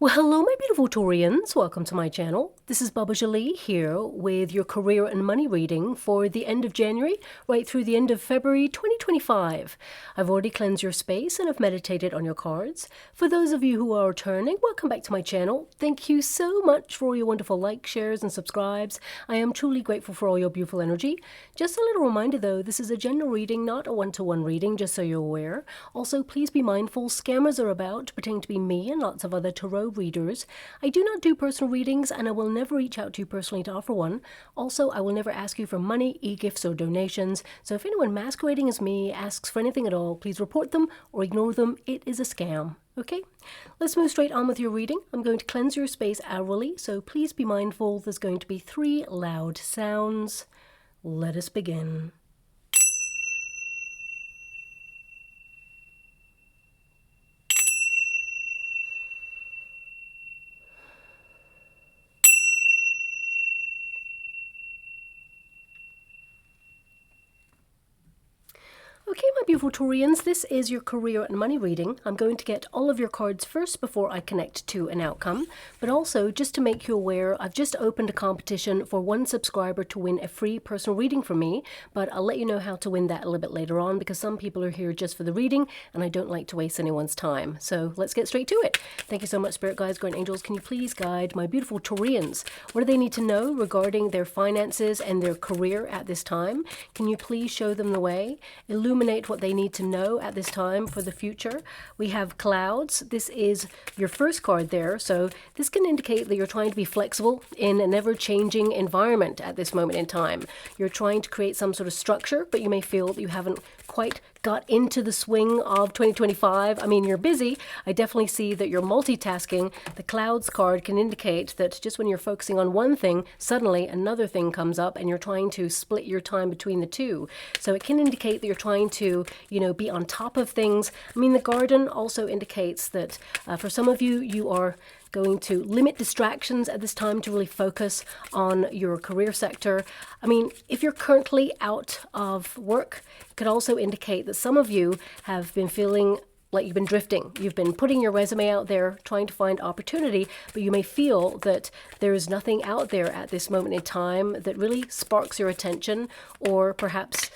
Well, hello, my beautiful Taurians. Welcome to my channel. This is Baba Jolie here with your career and money reading for the end of January right through the end of February 2025. I've already cleansed your space and have meditated on your cards. For those of you who are returning, welcome back to my channel. Thank you so much for all your wonderful likes, shares, and subscribes. I am truly grateful for all your beautiful energy. Just a little reminder though, this is a general reading, not a one-to-one reading, just so you're aware. Also, please be mindful, scammers are about, pretending to be me and lots of other tarot readers. I do not do personal readings and I will never reach out to you personally to offer one. Also, I will never ask you for money, e-gifts, or donations. So if anyone masquerading as me asks for anything at all, please report them or ignore them. It is a scam. Okay, let's move straight on with your reading. I'm going to cleanse your space hourly, so please be mindful. There's going to be 3 loud sounds. Let us begin. Okay, my beautiful Taurians, this is your career and money reading. I'm going to get all of your cards first before I connect to an outcome. But also, just to make you aware, I've just opened a competition for one subscriber to win a free personal reading from me. But I'll let you know how to win that a little bit later on because some people are here just for the reading and I don't like to waste anyone's time. So let's get straight to it. Thank you so much, Spirit Guides, Guardian Angels. Can you please guide my beautiful Taurians? What do they need to know regarding their finances and their career at this time? Can you please show them the way? Illuminate what they need to know at this time for the future. We have clouds. This is your first card there. So this can indicate that you're trying to be flexible in an ever-changing environment at this moment in time. You're trying to create some sort of structure, but you may feel that you haven't quite got into the swing of 2025. I mean, you're busy. I definitely see that you're multitasking. The clouds card can indicate that just when you're focusing on one thing, suddenly another thing comes up and you're trying to split your time between the two. So it can indicate that you're trying to, be on top of things. I mean, the garden also indicates that for some of you, you are going to limit distractions at this time to really focus on your career sector. I mean, if you're currently out of work, it could also indicate that some of you have been feeling like you've been drifting. You've been putting your resume out there, trying to find opportunity, but you may feel that there is nothing out there at this moment in time that really sparks your attention, or perhaps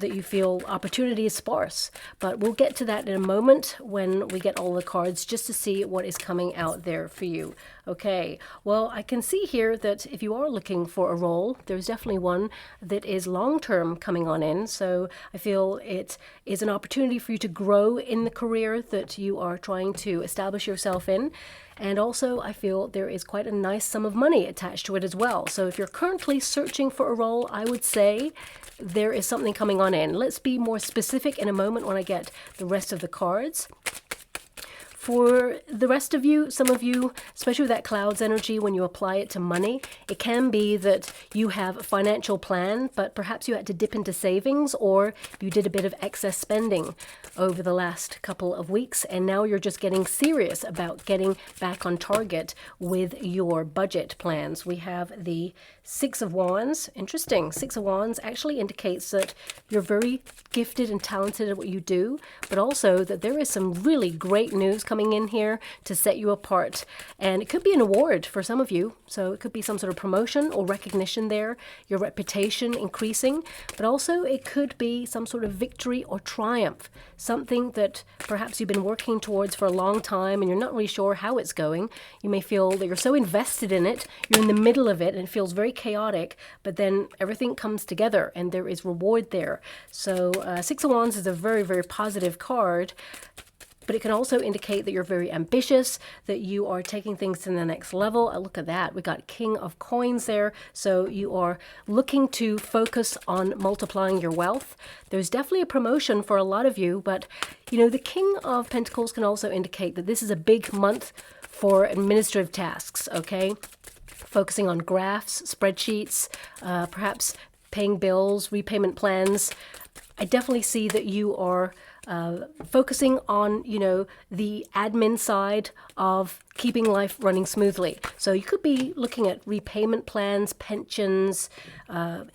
that you feel opportunity is sparse. But we'll get to that in a moment when we get all the cards, just to see what is coming out there for you. Okay, well, I can see here that if you are looking for a role, there's definitely one that is long-term coming on in. So I feel it is an opportunity for you to grow in the career that you are trying to establish yourself in. And also, I feel there is quite a nice sum of money attached to it as well. So if you're currently searching for a role, I would say there is something coming on in. Let's be more specific in a moment when I get the rest of the cards. For the rest of you, some of you, especially with that clouds energy, when you apply it to money, it can be that you have a financial plan, but perhaps you had to dip into savings, or you did a bit of excess spending over the last couple of weeks, and now you're just getting serious about getting back on target with your budget plans. We have the 6 of Wands. Interesting. 6 of Wands actually indicates that you're very gifted and talented at what you do, but also that there is some really great news coming in here to set you apart. And it could be an award for some of you. So it could be some sort of promotion or recognition there, your reputation increasing, but also it could be some sort of victory or triumph, something that perhaps you've been working towards for a long time and you're not really sure how it's going. You may feel that you're so invested in it, you're in the middle of it and it feels very chaotic, but then everything comes together and there is reward there. So 6 of Wands is a very, very positive card. But it can also indicate that you're very ambitious, that you are taking things to the next level. Look at that. We got King of Coins there. So you are looking to focus on multiplying your wealth. There's definitely a promotion for a lot of you, but the King of Pentacles can also indicate that this is a big month for administrative tasks, okay? Focusing on graphs, spreadsheets, perhaps paying bills, repayment plans. I definitely see that you are focusing on, you know, the admin side of keeping life running smoothly. So you could be looking at repayment plans, pensions,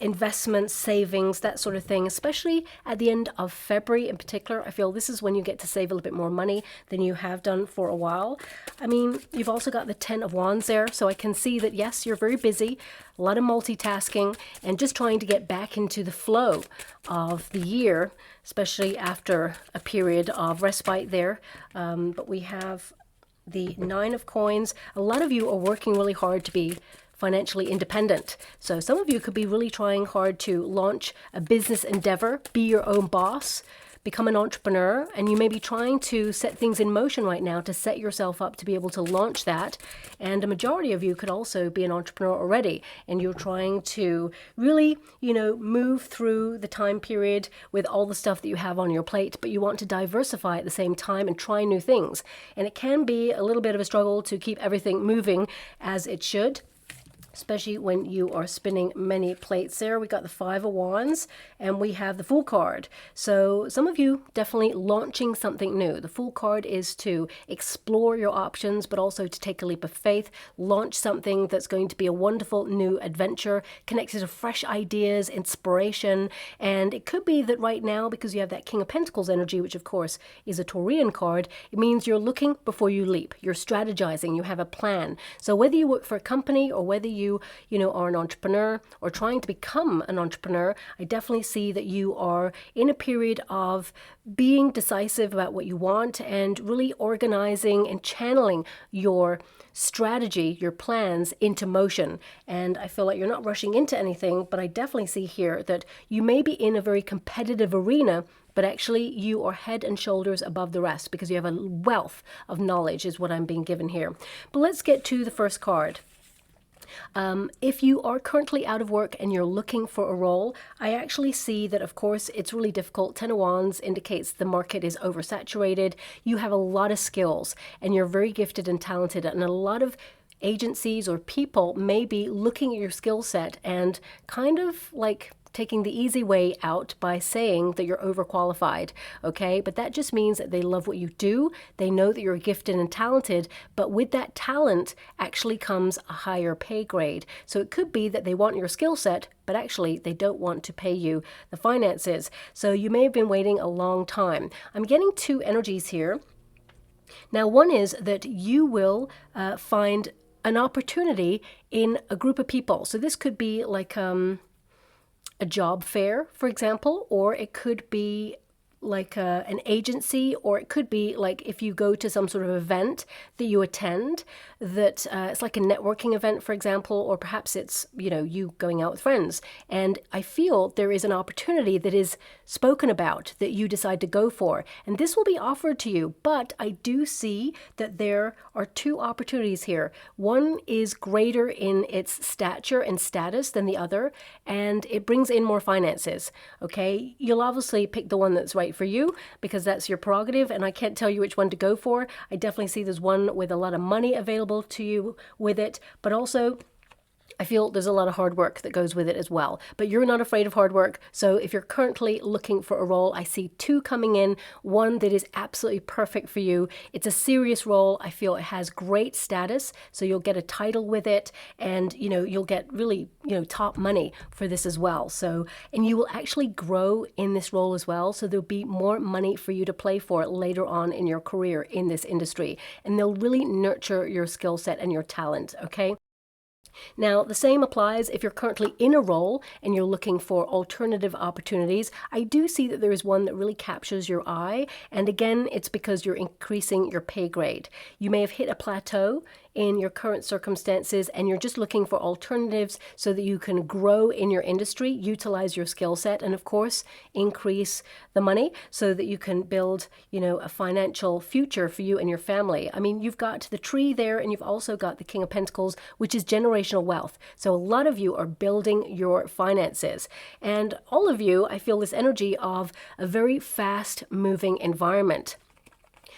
investments, savings, that sort of thing, especially at the end of February in particular. I feel this is when you get to save a little bit more money than you have done for a while. I mean, you've also got the 10 of Wands there, so I can see that, yes, you're very busy, a lot of multitasking, and just trying to get back into the flow of the year, especially after a period of respite there. But we have the 9 of Coins. A lot of you are working really hard to be financially independent. So some of you could be really trying hard to launch a business endeavor, be your own boss, become an entrepreneur, and you may be trying to set things in motion right now to set yourself up to be able to launch that. And a majority of you could also be an entrepreneur already, and you're trying to really, you know, move through the time period with all the stuff that you have on your plate, but you want to diversify at the same time and try new things. And it can be a little bit of a struggle to keep everything moving as it should, especially when you are spinning many plates there. We got the 5 of Wands and we have the Fool card. So some of you definitely launching something new. The Fool card is to explore your options, but also to take a leap of faith, launch something that's going to be a wonderful new adventure, connected to fresh ideas, inspiration. And it could be that right now, because you have that King of Pentacles energy, which of course is a Taurian card, it means you're looking before you leap. You're strategizing, you have a plan. So whether you work for a company or whether you know, are an entrepreneur or trying to become an entrepreneur, I definitely see that you are in a period of being decisive about what you want and really organizing and channeling your strategy, your plans into motion. And I feel like you're not rushing into anything, but I definitely see here that you may be in a very competitive arena, but actually you are head and shoulders above the rest because you have a wealth of knowledge is what I'm being given here. But let's get to the first card. If you are currently out of work and you're looking for a role, I actually see that, of course, it's really difficult. 10 of Wands indicates the market is oversaturated. You have a lot of skills and you're very gifted and talented, and a lot of agencies or people may be looking at your skill set and kind of like taking the easy way out by saying that you're overqualified, okay? But that just means that they love what you do. They know that you're gifted and talented, but with that talent actually comes a higher pay grade. So it could be that they want your skill set, but actually they don't want to pay you the finances. So you may have been waiting a long time. I'm getting 2 energies here. Now, one is that you will find an opportunity in a group of people. So this could be like a job fair, for example, or it could be like an agency, or it could be like if you go to some sort of event that you attend, that it's like a networking event, for example, or perhaps it's, you know, you going out with friends. And I feel there is an opportunity that is spoken about that you decide to go for, and this will be offered to you. But I do see that there are 2 opportunities here. One is greater in its stature and status than the other, and it brings in more finances. Okay, you'll obviously pick the one that's right for you because that's your prerogative, and I can't tell you which one to go for. I definitely see there's one with a lot of money available to you with it, but also I feel there's a lot of hard work that goes with it as well. But you're not afraid of hard work. So if you're currently looking for a role, I see 2 coming in. One that is absolutely perfect for you. It's a serious role. I feel it has great status. So you'll get a title with it, and, you know, you'll get really, you know, top money for this as well. So, and you will actually grow in this role as well. So there'll be more money for you to play for later on in your career in this industry. And they'll really nurture your skill set and your talent. Okay. Now, the same applies if you're currently in a role and you're looking for alternative opportunities. I do see that there is one that really captures your eye. And again, it's because you're increasing your pay grade. You may have hit a plateau in your current circumstances and you're just looking for alternatives so that you can grow in your industry, utilize your skill set, and of course, increase the money so that you can build, you know, a financial future for you and your family. I mean, you've got the tree there and you've also got the King of Pentacles, which is generational wealth. So a lot of you are building your finances, and all of you, I feel this energy of a very fast moving environment.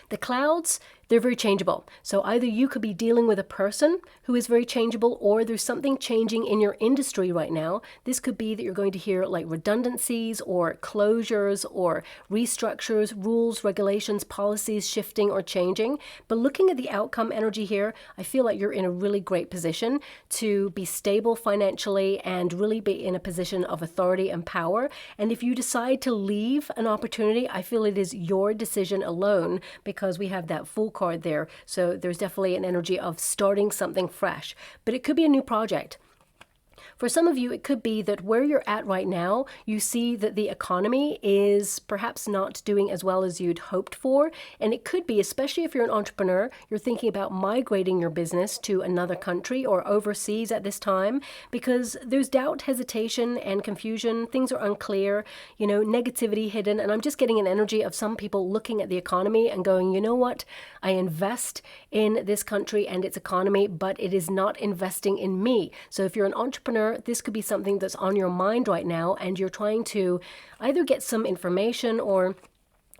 The clouds they're very changeable. So either you could be dealing with a person who is very changeable, or there's something changing in your industry right now. This could be that you're going to hear like redundancies or closures or restructures, rules, regulations, policies shifting or changing. But looking at the outcome energy here, I feel like you're in a really great position to be stable financially and really be in a position of authority and power. And if you decide to leave an opportunity, I feel it is your decision alone, because we have that Fool card there. So there's definitely an energy of starting something fresh, but it could be a new project. For some of you, it could be that where you're at right now, you see that the economy is perhaps not doing as well as you'd hoped for. And it could be, especially if you're an entrepreneur, you're thinking about migrating your business to another country or overseas at this time, because there's doubt, hesitation, and confusion. Things are unclear, negativity hidden. And I'm just getting an energy of some people looking at the economy and going, you know what? I invest in this country and its economy, but it is not investing in me. So if you're an entrepreneur, this could be something that's on your mind right now, and you're trying to either get some information or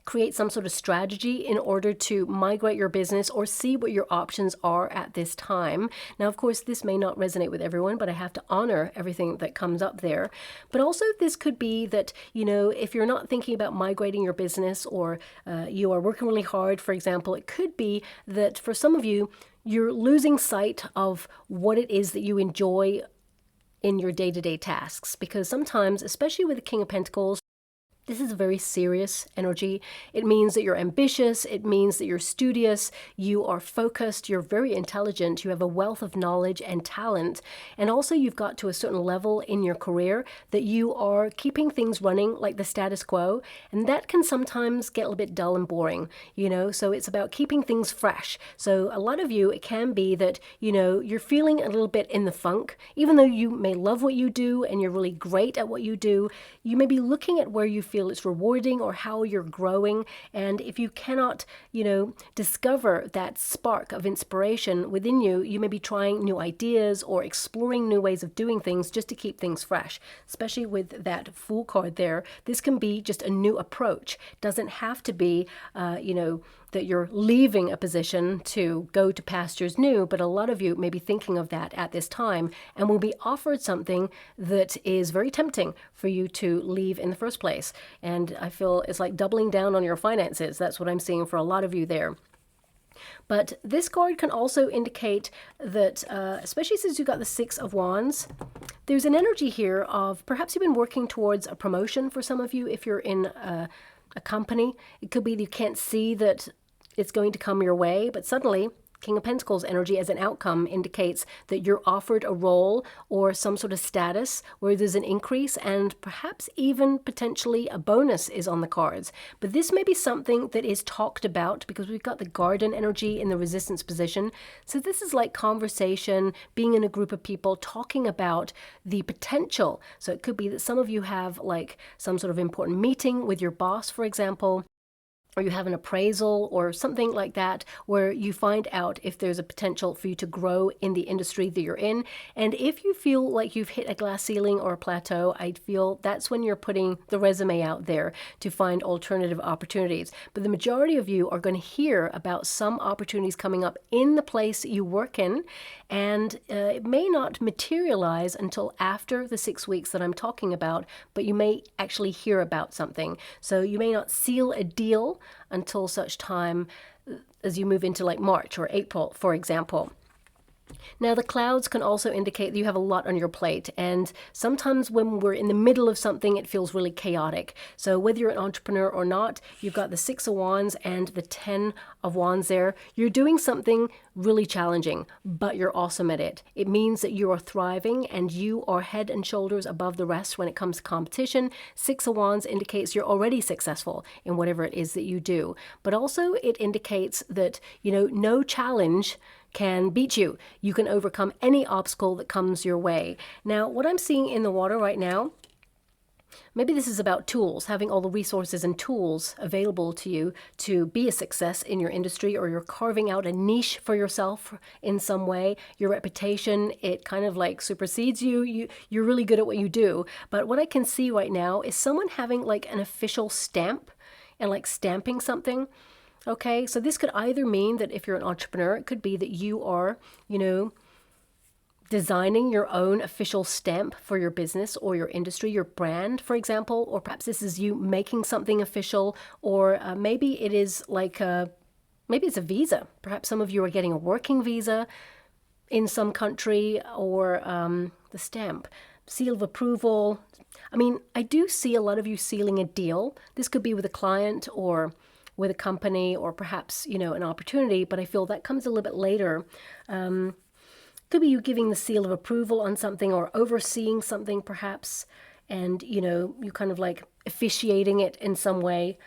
create some sort of strategy in order to migrate your business or see what your options are at this time. Now, of course, this may not resonate with everyone, but I have to honor everything that comes up there. But also this could be that, if you're not thinking about migrating your business, or you are working really hard, for example, it could be that for some of you, you're losing sight of what it is that you enjoy in your day-to-day tasks, because sometimes, especially with the King of Pentacles, this is a very serious energy. It means that you're ambitious. It means that you're studious. You are focused. You're very intelligent. You have a wealth of knowledge and talent. And also you've got to a certain level in your career that you are keeping things running like the status quo. And that can sometimes get a little bit dull and boring, so it's about keeping things fresh. So a lot of you, it can be that, you're feeling a little bit in the funk, even though you may love what you do and you're really great at what you do. You may be looking at where you feel it's rewarding or how you're growing. And if you cannot, discover that spark of inspiration within you, you may be trying new ideas or exploring new ways of doing things just to keep things fresh, especially with that Fool card there. This can be just a new approach. Doesn't have to be, that you're leaving a position to go to pastures new, but a lot of you may be thinking of that at this time and will be offered something that is very tempting for you to leave in the first place. And I feel it's like doubling down on your finances. That's what I'm seeing for a lot of you there. But this card can also indicate that, especially since you've got the Six of Wands, there's an energy here of perhaps you've been working towards a promotion for some of you. If you're in a company, it could be that you can't see that it's going to come your way, but suddenly King of Pentacles energy as an outcome indicates that you're offered a role or some sort of status where there's an increase, and perhaps even potentially a bonus is on the cards. But this may be something that is talked about, because we've got the Garden energy in the Resistance position. So this is like conversation, being in a group of people talking about the potential. So it could be that some of you have like some sort of important meeting with your boss, for example, or you have an appraisal or something like that, where you find out if there's a potential for you to grow in the industry that you're in. And if you feel like you've hit a glass ceiling or a plateau, I feel that's when you're putting the resume out there to find alternative opportunities. But the majority of you are going to hear about some opportunities coming up in the place you work in, and it may not materialize until after the 6 weeks that I'm talking about, but you may actually hear about something. So you may not seal a deal until such time as you move into like March or April, for example. Now, the clouds can also indicate that you have a lot on your plate, and sometimes when we're in the middle of something, it feels really chaotic. So whether you're an entrepreneur or not, you've got the Six of Wands and the Ten of Wands there. You're doing something really challenging, but you're awesome at it. It means that you are thriving and you are head and shoulders above the rest when it comes to competition. Six of Wands indicates you're already successful in whatever it is that you do, but also it indicates that, no challenge can beat you. You can overcome any obstacle that comes your way. Now, what I'm seeing in the water right now, maybe this is about tools, having all the resources and tools available to you to be a success in your industry, or you're carving out a niche for yourself in some way. Your reputation, it kind of like supersedes you. You're really good at what you do. But what I can see right now is someone having like an official stamp and like stamping something. Okay, so this could either mean that if you're an entrepreneur, it could be that you are, designing your own official stamp for your business or your industry, your brand, for example, or perhaps this is you making something official, or maybe it is like maybe it's a visa. Perhaps some of you are getting a working visa in some country, or the stamp, seal of approval. I mean, I do see a lot of you sealing a deal. This could be with a client or with a company, or perhaps, an opportunity, but I feel that comes a little bit later. Could be you giving the seal of approval on something or overseeing something perhaps, and, you kind of like officiating it in some way,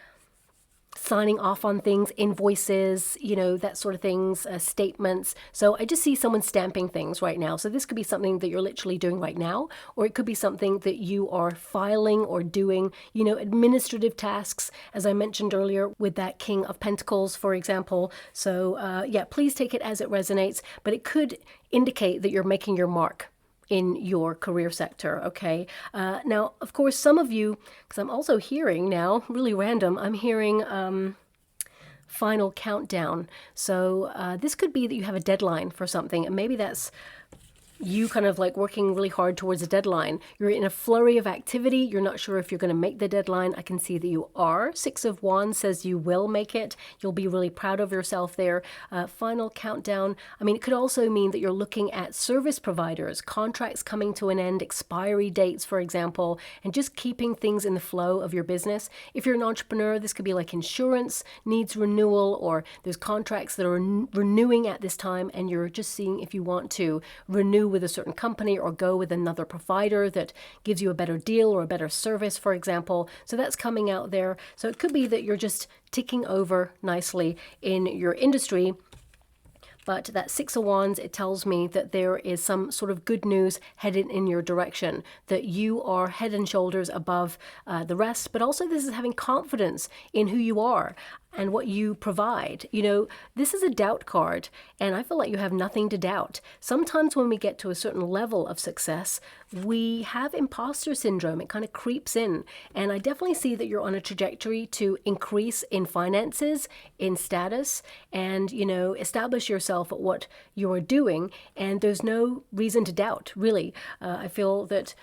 signing off on things, invoices, that sort of things, statements. So I just see someone stamping things right now. So this could be something that you're literally doing right now, or it could be something that you are filing or doing, administrative tasks, as I mentioned earlier with that King of Pentacles, for example. So yeah, please take it as it resonates, but it could indicate that you're making your mark in your career sector, okay? Now, of course, some of you, because I'm also hearing now, really random, I'm hearing final countdown. So this could be that you have a deadline for something, and maybe that's you kind of like working really hard towards a deadline. You're in a flurry of activity. You're not sure if you're going to make the deadline. I can see that you are. Six of Wands says you will make it. You'll be really proud of yourself there. Final countdown. I mean, it could also mean that you're looking at service providers, contracts coming to an end, expiry dates, for example, and just keeping things in the flow of your business. If you're an entrepreneur, this could be like insurance needs renewal, or there's contracts that are renewing at this time, and you're just seeing if you want to renew with a certain company or go with another provider that gives you a better deal or a better service, for example. So that's coming out there. So it could be that you're just ticking over nicely in your industry. But that Six of Wands, it tells me that there is some sort of good news headed in your direction, that you are head and shoulders above the rest, but also this is having confidence in who you are and what you provide. This is a doubt card, and I feel like you have nothing to doubt. Sometimes when we get to a certain level of success, we have imposter syndrome. It kind of creeps in, and I definitely see that you're on a trajectory to increase in finances, in status, and, establish yourself at what you're doing, and there's no reason to doubt, really. I feel that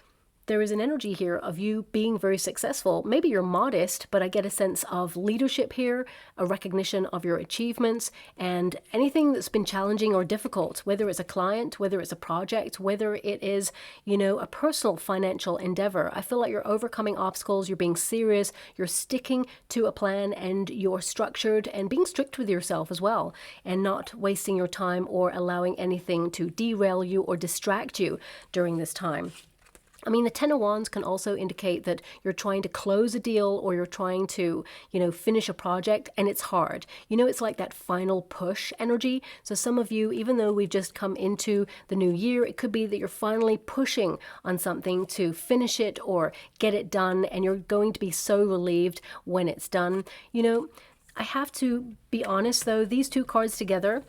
there is an energy here of you being very successful. Maybe you're modest, but I get a sense of leadership here, a recognition of your achievements, and anything that's been challenging or difficult, whether it's a client, whether it's a project, whether it is, a personal financial endeavor. I feel like you're overcoming obstacles, you're being serious, you're sticking to a plan, and you're structured and being strict with yourself as well, and not wasting your time or allowing anything to derail you or distract you during this time. I mean, the Ten of Wands can also indicate that you're trying to close a deal, or you're trying to, finish a project, and it's hard. It's like that final push energy. So some of you, even though we've just come into the new year, it could be that you're finally pushing on something to finish it or get it done, and you're going to be so relieved when it's done. I have to be honest, though, these two cards together,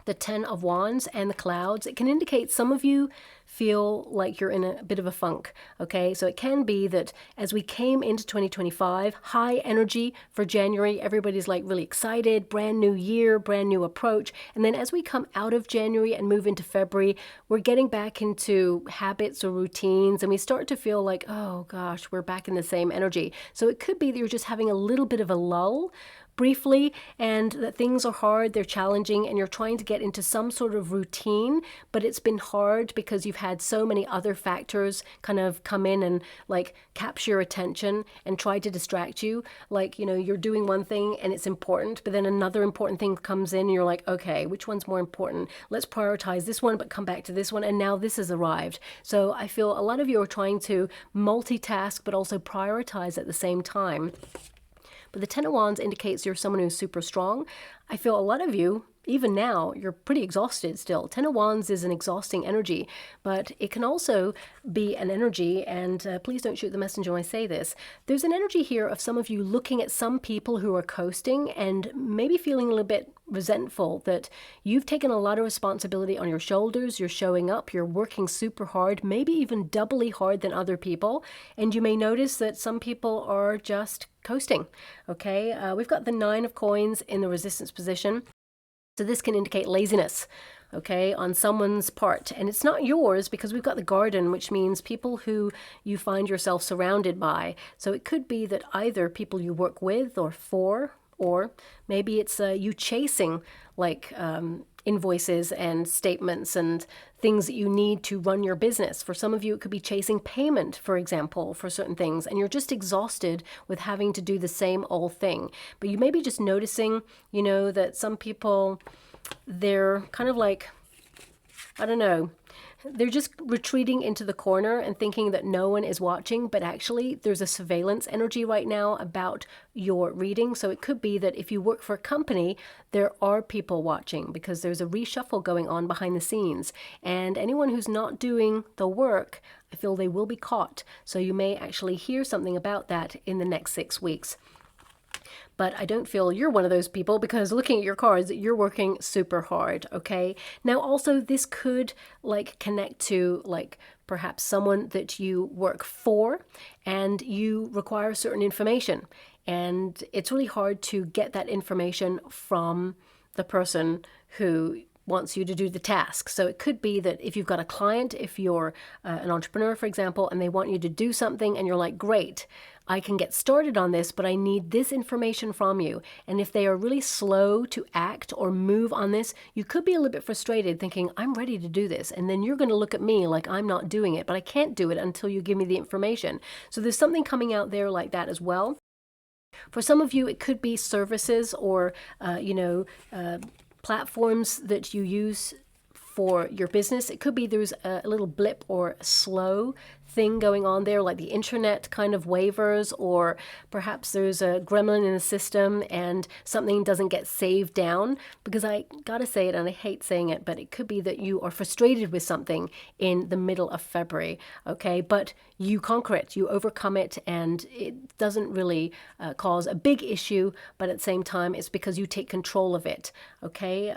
the Ten of Wands and the Clouds, it can indicate some of you feel like you're in a bit of a funk, okay? So it can be that as we came into 2025, high energy for January, everybody's like really excited, brand new year, brand new approach. And then as we come out of January and move into February, we're getting back into habits or routines, and we start to feel like, oh gosh, we're back in the same energy. So it could be that you're just having a little bit of a lull briefly, and that things are hard, they're challenging, and you're trying to get into some sort of routine, but it's been hard because you've had so many other factors kind of come in and like capture your attention and try to distract you. Like, you're doing one thing and it's important, but then another important thing comes in and you're like, okay, which one's more important? Let's prioritize this one, but come back to this one. And now this has arrived. So I feel a lot of you are trying to multitask, but also prioritize at the same time. But the Ten of Wands indicates you're someone who's super strong. I feel a lot of you, even now, you're pretty exhausted still. Ten of Wands is an exhausting energy, but it can also be an energy, and please don't shoot the messenger when I say this. There's an energy here of some of you looking at some people who are coasting and maybe feeling a little bit resentful that you've taken a lot of responsibility on your shoulders. You're showing up, you're working super hard, maybe even doubly hard than other people. And you may notice that some people are just coasting. Okay, we've got the Nine of Coins in the resistance position. So this can indicate laziness, okay, on someone's part. And it's not yours because we've got the Garden, which means people who you find yourself surrounded by. So it could be that either people you work with or for, or maybe it's you chasing like invoices and statements and things that you need to run your business. For some of you, it could be chasing payment, for example, for certain things, and you're just exhausted with having to do the same old thing. But you may be just noticing, you know, that some people, they're kind of like, I don't know, they're just retreating into the corner and thinking that no one is watching, but actually there's a surveillance energy right now about your reading. So it could be that if you work for a company, there are people watching because there's a reshuffle going on behind the scenes. And anyone who's not doing the work, I feel they will be caught. So you may actually hear something about that in the next 6 weeks. But I don't feel you're one of those people because looking at your cards, you're working super hard, okay? Now also this could like connect to like perhaps someone that you work for and you require certain information. And it's really hard to get that information from the person who wants you to do the task. So it could be that if you've got a client, if you're an entrepreneur, for example, and they want you to do something and you're like, great, I can get started on this, but I need this information from you. And if they are really slow to act or move on this, you could be a little bit frustrated thinking, I'm ready to do this. And then you're going to look at me like I'm not doing it, but I can't do it until you give me the information. So there's something coming out there like that as well. For some of you, it could be services or, platforms that you use for your business. It could be there's a little blip or a slow thing going on there, like the internet kind of wavers, or perhaps there's a gremlin in the system and something doesn't get saved down. Because I gotta say it, and I hate saying it, but it could be that you are frustrated with something in the middle of February, okay? But you conquer it, you overcome it, and it doesn't really cause a big issue, but at the same time, it's because you take control of it, okay?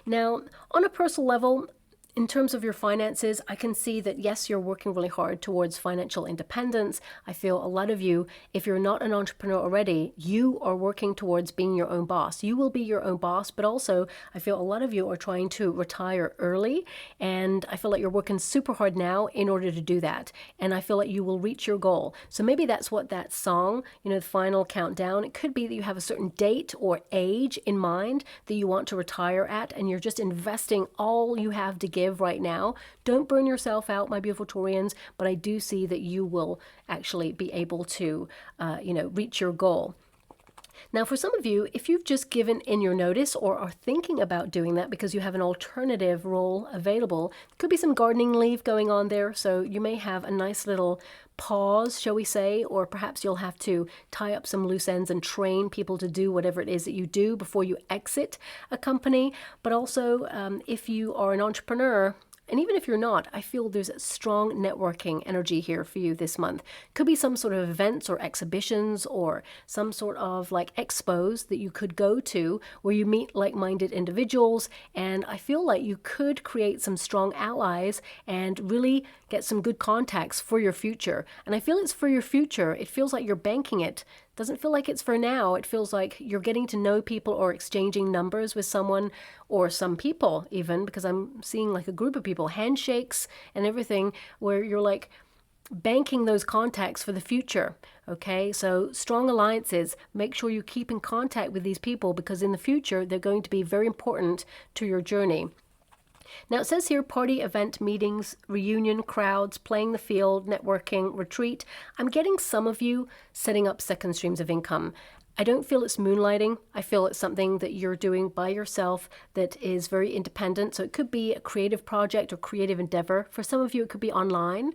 Now, on a personal level, in terms of your finances, I can see that, yes, you're working really hard towards financial independence. I feel a lot of you, if you're not an entrepreneur already, you are working towards being your own boss. You will be your own boss, but also I feel a lot of you are trying to retire early, and I feel like you're working super hard now in order to do that. And I feel like you will reach your goal. So maybe that's what that song, the final countdown, it could be that you have a certain date or age in mind that you want to retire at, and you're just investing all you have to give right now. Don't burn yourself out, my beautiful Taurians, but I do see that you will actually be able to, reach your goal. Now, for some of you, if you've just given in your notice or are thinking about doing that because you have an alternative role available, could be some gardening leave going on there. So you may have a nice little pause, shall we say, or perhaps you'll have to tie up some loose ends and train people to do whatever it is that you do before you exit a company. But also, if you are an entrepreneur, and even if you're not, I feel there's a strong networking energy here for you this month. Could be some sort of events or exhibitions or some sort of like expos that you could go to where you meet like-minded individuals. And I feel like you could create some strong allies and really get some good contacts for your future. And I feel it's for your future. It feels like you're banking it. Doesn't feel like it's for now. It feels like you're getting to know people or exchanging numbers with someone or some people even, because I'm seeing like a group of people, handshakes and everything, where you're like banking those contacts for the future. Okay, so strong alliances, make sure you keep in contact with these people because in the future they're going to be very important to your journey. Now it says here, party, event, meetings, reunion, crowds, playing the field, networking, retreat. I'm getting some of you setting up second streams of income. I don't feel it's moonlighting. I feel it's something that you're doing by yourself that is very independent. So it could be a creative project or creative endeavor. For some of you, it could be online.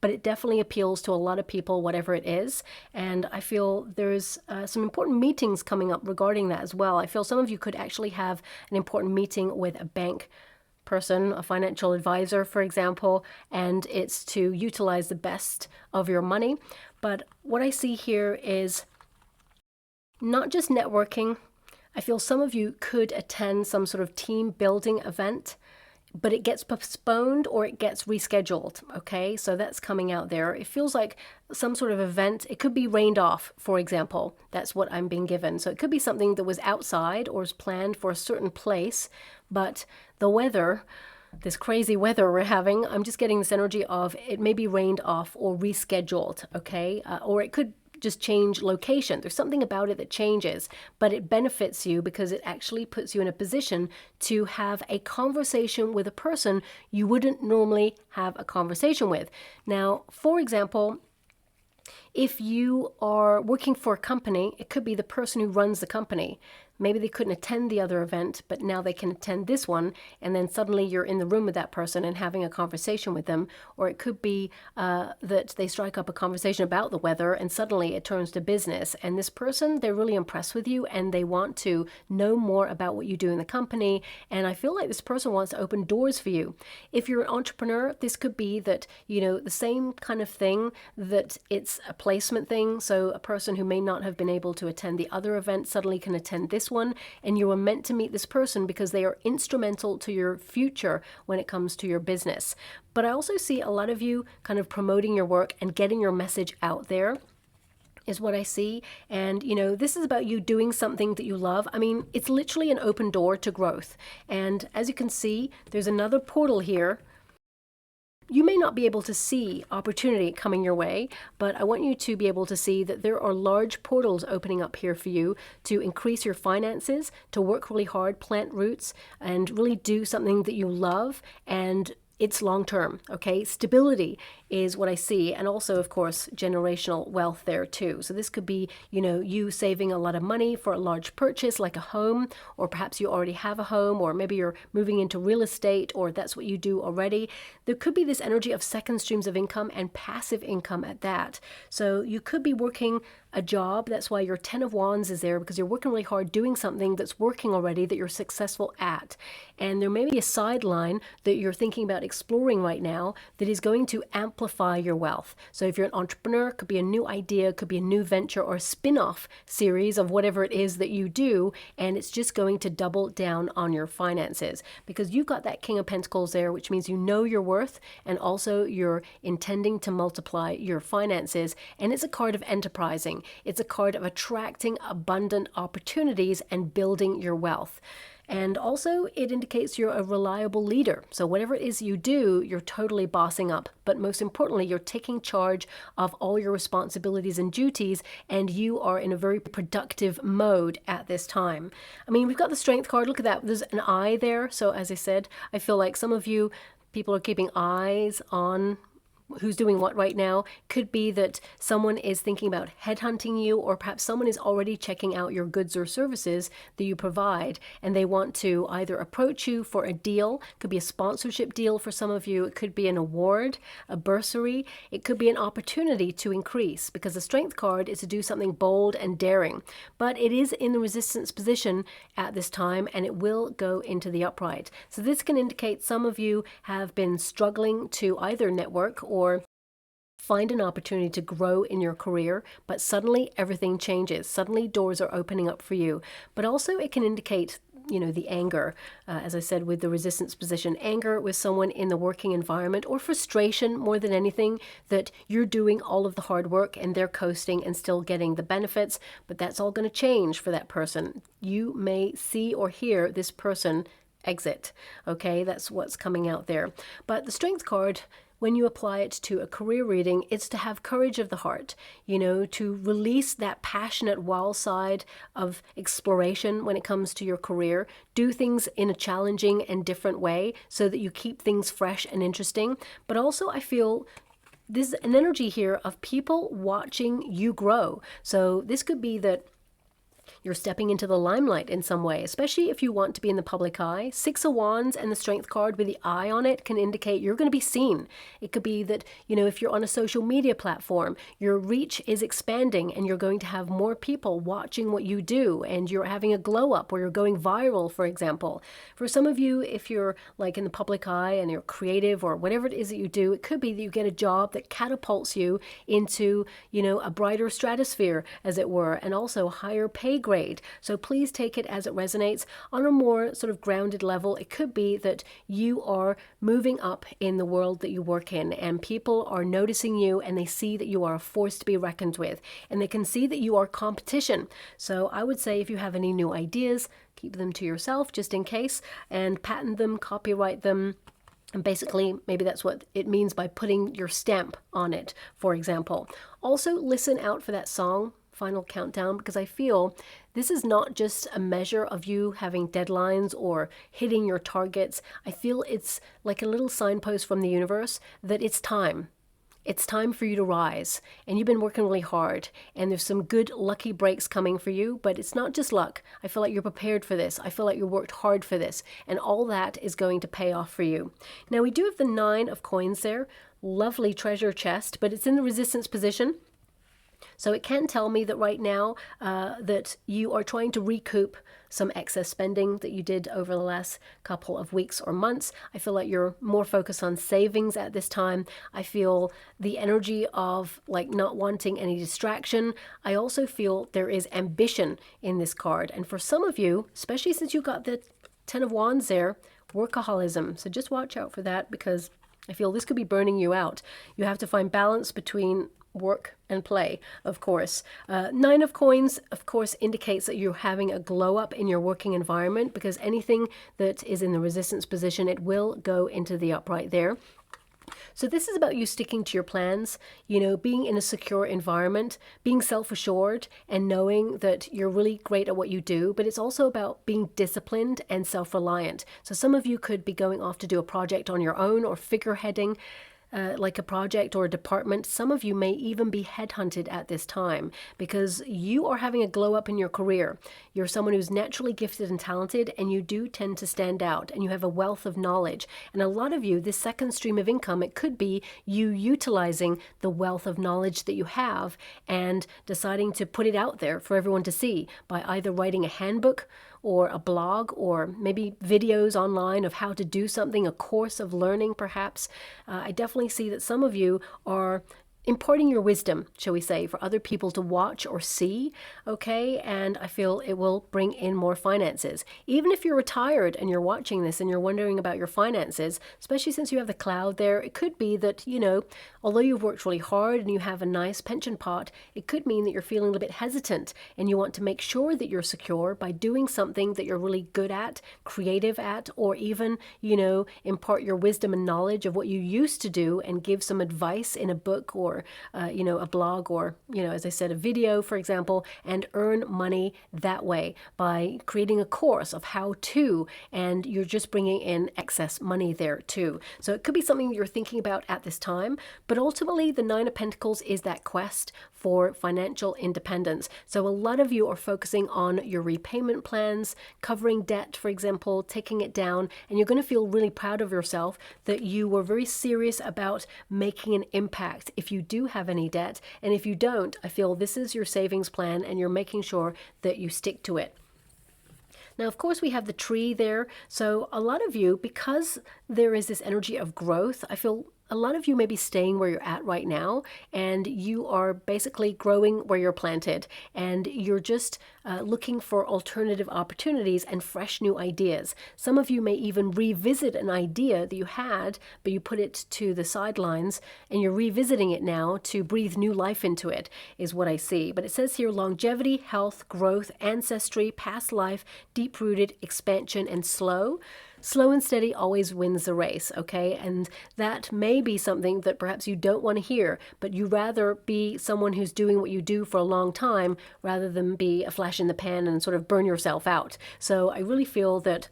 but it definitely appeals to a lot of people, whatever it is. And I feel there's some important meetings coming up regarding that as well. I feel some of you could actually have an important meeting with a bank person, a financial advisor, for example, and it's to utilize the best of your money. But what I see here is not just networking. I feel some of you could attend some sort of team building event, but it gets postponed or it gets rescheduled, okay? So that's coming out there. It feels like some sort of event. It could be rained off, for example. That's what I'm being given. So it could be something that was outside or was planned for a certain place, but the weather, this crazy weather we're having, I'm just getting this energy of it may be rained off or rescheduled, okay? Or it could just change location. There's something about it that changes, but it benefits you because it actually puts you in a position to have a conversation with a person you wouldn't normally have a conversation with. Now, for example, if you are working for a company, it could be the person who runs the company. Maybe they couldn't attend the other event, but now they can attend this one, and then suddenly you're in the room with that person and having a conversation with them. Or it could be that they strike up a conversation about the weather, and suddenly it turns to business. And this person, they're really impressed with you, and they want to know more about what you do in the company. And I feel like this person wants to open doors for you. If you're an entrepreneur, this could be that, you know, the same kind of thing, that it's a placement thing. So a person who may not have been able to attend the other event suddenly can attend this one, and you are meant to meet this person because they are instrumental to your future when it comes to your business. But I also see a lot of you kind of promoting your work and getting your message out there is what I see. And, you know, this is about you doing something that you love. I mean, it's literally an open door to growth. And as you can see, there's another portal here. You may not be able to see opportunity coming your way, but I want you to be able to see that there are large portals opening up here for you to increase your finances, to work really hard, plant roots, and really do something that you love, and it's long term, okay? Stability is what I see, and also, of course, generational wealth there too. So this could be, you know, you saving a lot of money for a large purchase like a home, or perhaps you already have a home, or maybe you're moving into real estate, or that's what you do already. There could be this energy of second streams of income and passive income at that. So you could be working a job. That's why your 10 of Wands is there, because you're working really hard doing something that's working already, that you're successful at. And there may be a sideline that you're thinking about exploring right now that is going to amplify your wealth. So if you're an entrepreneur, it could be a new idea, it could be a new venture or a spin-off series of whatever it is that you do, and it's just going to double down on your finances because you've got that King of Pentacles there, which means you know your worth, and also you're intending to multiply your finances. And it's a card of enterprising. It's a card of attracting abundant opportunities and building your wealth. And also it indicates you're a reliable leader. So whatever it is you do, you're totally bossing up. But most importantly, you're taking charge of all your responsibilities and duties, and you are in a very productive mode at this time. I mean, we've got the Strength card. Look at that. There's an eye there. So as I said, I feel like some of you, people are keeping eyes on who's doing what right now. Could be that someone is thinking about headhunting you, or perhaps someone is already checking out your goods or services that you provide, and they want to either approach you for a deal. Could be a sponsorship deal for some of you. It could be an award, a bursary. It could be an opportunity to increase, because the Strength card is to do something bold and daring, but it is in the resistance position at this time, and it will go into the upright. So this can indicate some of you have been struggling to either network or find an opportunity to grow in your career, but suddenly everything changes. Suddenly doors are opening up for you. But also it can indicate, you know, the anger, as I said, with the resistance position, anger with someone in the working environment, or frustration more than anything, that you're doing all of the hard work and they're coasting and still getting the benefits, but that's all going to change for that person. You may see or hear this person exit, okay? That's what's coming out there. But the Strength card, when you apply it to a career reading, it's to have courage of the heart, you know, to release that passionate wild side of exploration when it comes to your career. Do things in a challenging and different way so that you keep things fresh and interesting. But also I feel there's an energy here of people watching you grow. So this could be that You're stepping into the limelight in some way, especially if you want to be in the public eye. Six of Wands and the Strength card with the eye on it can indicate you're going to be seen. It could be that, if you're on a social media platform, your reach is expanding and you're going to have more people watching what you do, and you're having a glow up or you're going viral, for example. For some of you, if you're like in the public eye and you're creative or whatever it is that you do, it could be that you get a job that catapults you into, a brighter stratosphere, as it were, and also higher pay grade. So please take it as it resonates. On a more sort of grounded level, it could be that you are moving up in the world that you work in, and people are noticing you and they see that you are a force to be reckoned with, and they can see that you are competition. So I would say if you have any new ideas, keep them to yourself just in case, and patent them, copyright them. And basically, maybe that's what it means by putting your stamp on it, for example. Also, listen out for that song, Final Countdown, because I feel this is not just a measure of you having deadlines or hitting your targets. I feel it's like a little signpost from the universe that it's time. It's time for you to rise, and you've been working really hard, and there's some good lucky breaks coming for you, but it's not just luck. I feel like you're prepared for this. I feel like you worked hard for this, and all that is going to pay off for you. Now, we do have the 9 of coins there. Lovely treasure chest, but it's in the resistance position. So it can tell me that right now that you are trying to recoup some excess spending that you did over the last couple of weeks or months. I feel like you're more focused on savings at this time. I feel the energy of like not wanting any distraction. I also feel there is ambition in this card. And for some of you, especially since you got the 10 of Wands there, workaholism. So just watch out for that, because I feel this could be burning you out. You have to find balance between work and play, of course. 9 of coins, of course, indicates that you're having a glow up in your working environment, because anything that is in the resistance position, it will go into the upright there. So this is about you sticking to your plans, being in a secure environment, being self-assured and knowing that you're really great at what you do, but it's also about being disciplined and self-reliant. So some of you could be going off to do a project on your own or figureheading, like a project or a department. Some of you may even be headhunted at this time because you are having a glow up in your career. You're someone who's naturally gifted and talented, and you do tend to stand out, and you have a wealth of knowledge. And a lot of you, this second stream of income, it could be you utilizing the wealth of knowledge that you have and deciding to put it out there for everyone to see by either writing a handbook or a blog, or maybe videos online of how to do something, a course of learning perhaps. I definitely see that some of you are imparting your wisdom, shall we say, for other people to watch or see, okay? And I feel it will bring in more finances. Even if you're retired and you're watching this and you're wondering about your finances, especially since you have the cloud there, it could be that, although you've worked really hard and you have a nice pension pot, it could mean that you're feeling a little bit hesitant and you want to make sure that you're secure by doing something that you're really good at, creative at, or even, impart your wisdom and knowledge of what you used to do and give some advice in a book or a blog, or, as I said, a video, for example, and earn money that way by creating a course of how to, and you're just bringing in excess money there too. So it could be something you're thinking about at this time, but ultimately the 9 of Pentacles is that quest for financial independence. So a lot of you are focusing on your repayment plans, covering debt, for example, taking it down, and you're going to feel really proud of yourself that you were very serious about making an impact if you do have any debt. And if you don't, I feel this is your savings plan and you're making sure that you stick to it. Now, of course, we have the tree there. So a lot of you, because there is this energy of growth, I feel a lot of you may be staying where you're at right now, and you are basically growing where you're planted, and you're just looking for alternative opportunities and fresh new ideas. Some of you may even revisit an idea that you had, but you put it to the sidelines, and you're revisiting it now to breathe new life into it, is what I see. But it says here longevity, health, growth, ancestry, past life, deep-rooted, expansion, and slow. Slow and steady always wins the race, okay? And that may be something that perhaps you don't want to hear, but you rather be someone who's doing what you do for a long time rather than be a flash in the pan and sort of burn yourself out. So I really feel that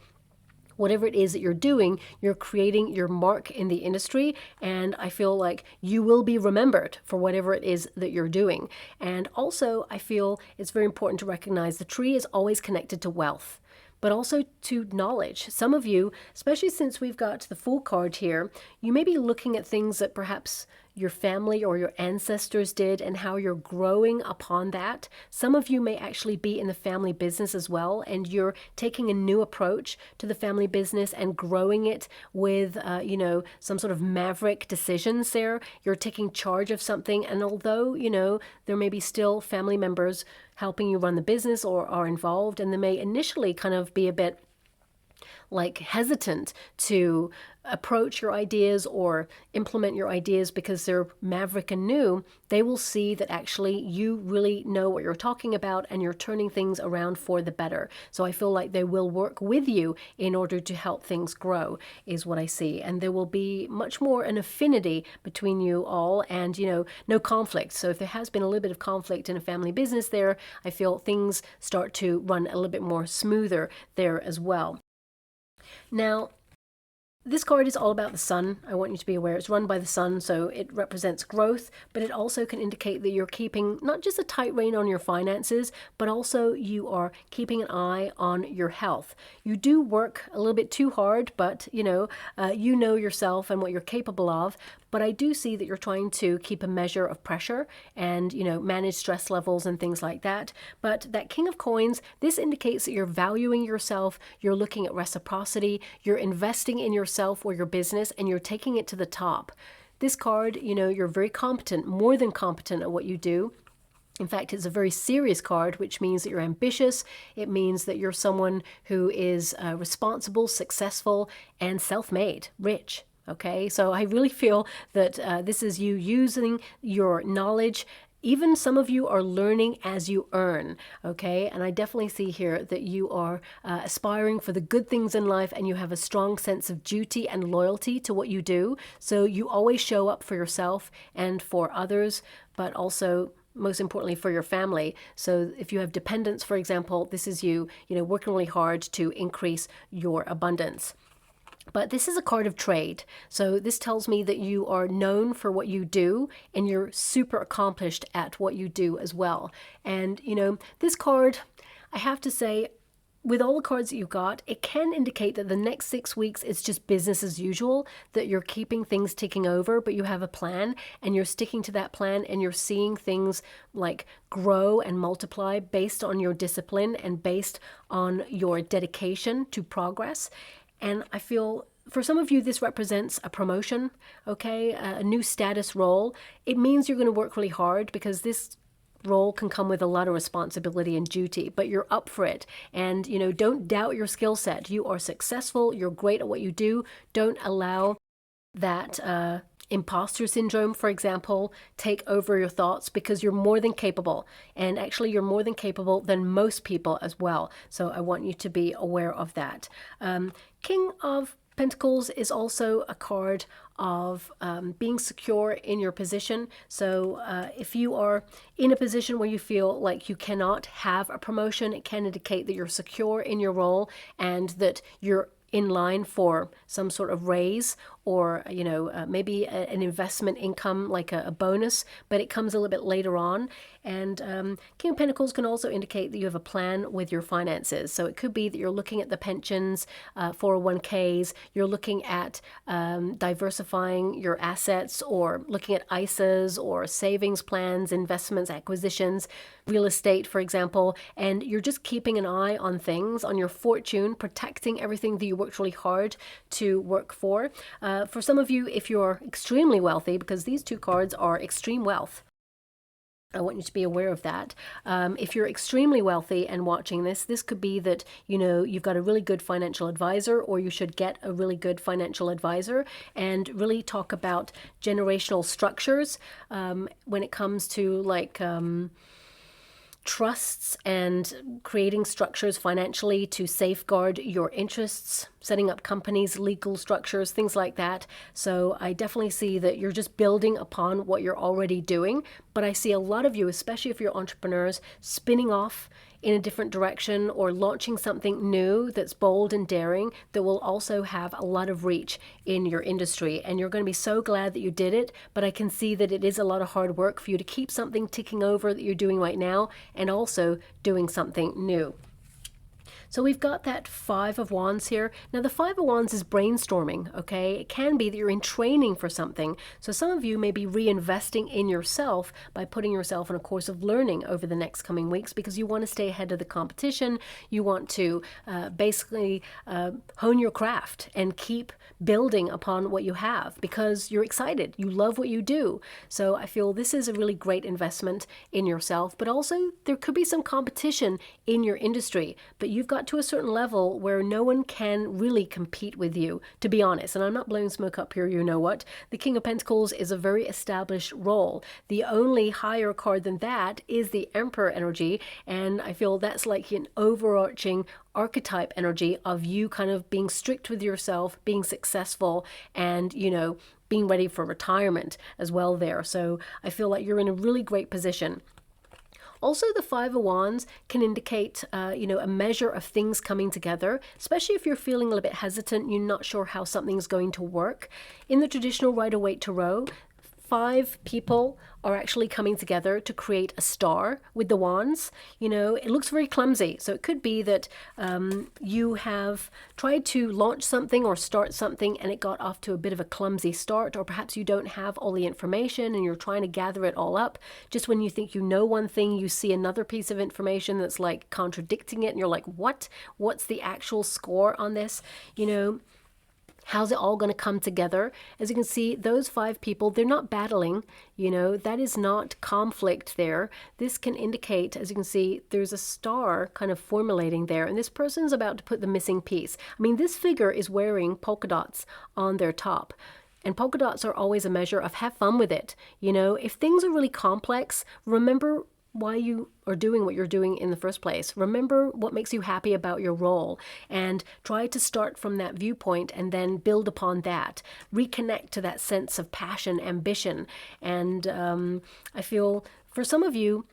whatever it is that you're doing, you're creating your mark in the industry, and I feel like you will be remembered for whatever it is that you're doing. And also, I feel it's very important to recognize the tree is always connected to wealth, but also to knowledge. Some of you, especially since we've got the Fool card here, you may be looking at things that perhaps your family or your ancestors did and how you're growing upon that. Some of you may actually be in the family business as well, and you're taking a new approach to the family business and growing it with, you know, some sort of maverick decisions there. You're taking charge of something, and although, you know, there may be still family members helping you run the business or are involved, and they may initially kind of be a bit like hesitant to approach your ideas or implement your ideas because they're maverick and new, they will see that actually you really know what you're talking about and you're turning things around for the better. So I feel like they will work with you in order to help things grow, is what I see. And there will be much more an affinity between you all, and, you know, no conflict. So if there has been a little bit of conflict in a family business there, I feel things start to run a little bit more smoother there as well. Now, this card is all about the sun. I want you to be aware it's run by the sun, so it represents growth, but it also can indicate that you're keeping not just a tight rein on your finances, but also you are keeping an eye on your health. You do work a little bit too hard, but you know yourself and what you're capable of. But I do see that you're trying to keep a measure of pressure and, you know, manage stress levels and things like that. But that King of Coins, this indicates that you're valuing yourself, you're looking at reciprocity, you're investing in yourself or your business, and you're taking it to the top. This card, you know, you're very competent, more than competent at what you do. In fact, it's a very serious card, which means that you're ambitious. It means that you're someone who is responsible, successful, and self-made, rich. Okay, so I really feel that this is you using your knowledge. Even some of you are learning as you earn, okay? And I definitely see here that you are aspiring for the good things in life, and you have a strong sense of duty and loyalty to what you do. So you always show up for yourself and for others, but also most importantly for your family. So if you have dependents, for example, this is you know, working really hard to increase your abundance. But this is a card of trade. So this tells me that you are known for what you do and you're super accomplished at what you do as well. And, you know, this card, I have to say, with all the cards that you got, it can indicate that the next 6 weeks is just business as usual, that you're keeping things ticking over, but you have a plan and you're sticking to that plan, and you're seeing things like grow and multiply based on your discipline and based on your dedication to progress. And I feel for some of you, this represents a promotion, okay, a new status role. It means you're going to work really hard because this role can come with a lot of responsibility and duty, but you're up for it. And, you know, don't doubt your skill set. You are successful. You're great at what you do. Don't allow that imposter syndrome, for example, take over your thoughts, because you're more than capable. And actually, you're more than capable than most people as well. So I want you to be aware of that. King of Pentacles is also a card of being secure in your position. So if you are in a position where you feel like you cannot have a promotion, it can indicate that you're secure in your role and that you're in line for some sort of raise, or, you know, maybe an investment income like a bonus, but it comes a little bit later on. And King of Pentacles can also indicate that you have a plan with your finances. So it could be that you're looking at the pensions, 401ks, you're looking at diversifying your assets, or looking at ISAs or savings plans, investments, acquisitions, real estate, for example, and you're just keeping an eye on things, on your fortune, protecting everything that you worked really hard to work for. For some of you, if you're extremely wealthy, because these two cards are extreme wealth, I want you to be aware of that. If you're extremely wealthy and watching this, this could be that, you know, you've got a really good financial advisor, or you should get a really good financial advisor and really talk about generational structures when it comes to like trusts and creating structures financially to safeguard your interests, setting up companies, legal structures, things like that. So I definitely see that you're just building upon what you're already doing. But I see a lot of you, especially if you're entrepreneurs, spinning off in a different direction or launching something new that's bold and daring that will also have a lot of reach in your industry. And you're going to be so glad that you did it, but I can see that it is a lot of hard work for you to keep something ticking over that you're doing right now and also doing something new. So we've got that Five of Wands here. Now the Five of Wands is brainstorming, okay? It can be that you're in training for something. So some of you may be reinvesting in yourself by putting yourself in a course of learning over the next coming weeks because you want to stay ahead of the competition. You want to basically hone your craft and keep building upon what you have because you're excited. You love what you do. So I feel this is a really great investment in yourself, but also there could be some competition in your industry, but you've got to a certain level where no one can really compete with you, to be honest. And I'm not blowing smoke up here, you know what. The King of Pentacles is a very established role. The only higher card than that is the Emperor energy, and I feel that's like an overarching archetype energy of you kind of being strict with yourself, being successful, and, you know, being ready for retirement as well there. So I feel like you're in a really great position. Also, the Five of Wands can indicate, you know, a measure of things coming together, especially if you're feeling a little bit hesitant, you're not sure how something's going to work. In the traditional Rider-Waite Tarot, 5 people are actually coming together to create a star with the wands. You know, it looks very clumsy. So it could be that you have tried to launch something or start something and it got off to a bit of a clumsy start, or perhaps you don't have all the information and you're trying to gather it all up. Just when you think you know one thing, you see another piece of information that's like contradicting it and you're like, what? What's the actual score on this? You know, how's it all going to come together? As you can see, those 5 people, they're not battling, you know, that is not conflict there. This can indicate, as you can see, there's a star kind of formulating there, and this person's about to put the missing piece. I mean, this figure is wearing polka dots on their top. And polka dots are always a measure of have fun with it. You know, if things are really complex, remember why you are doing what you're doing in the first place. Remember what makes you happy about your role and try to start from that viewpoint and then build upon that. Reconnect to that sense of passion, ambition. And I feel for some of you,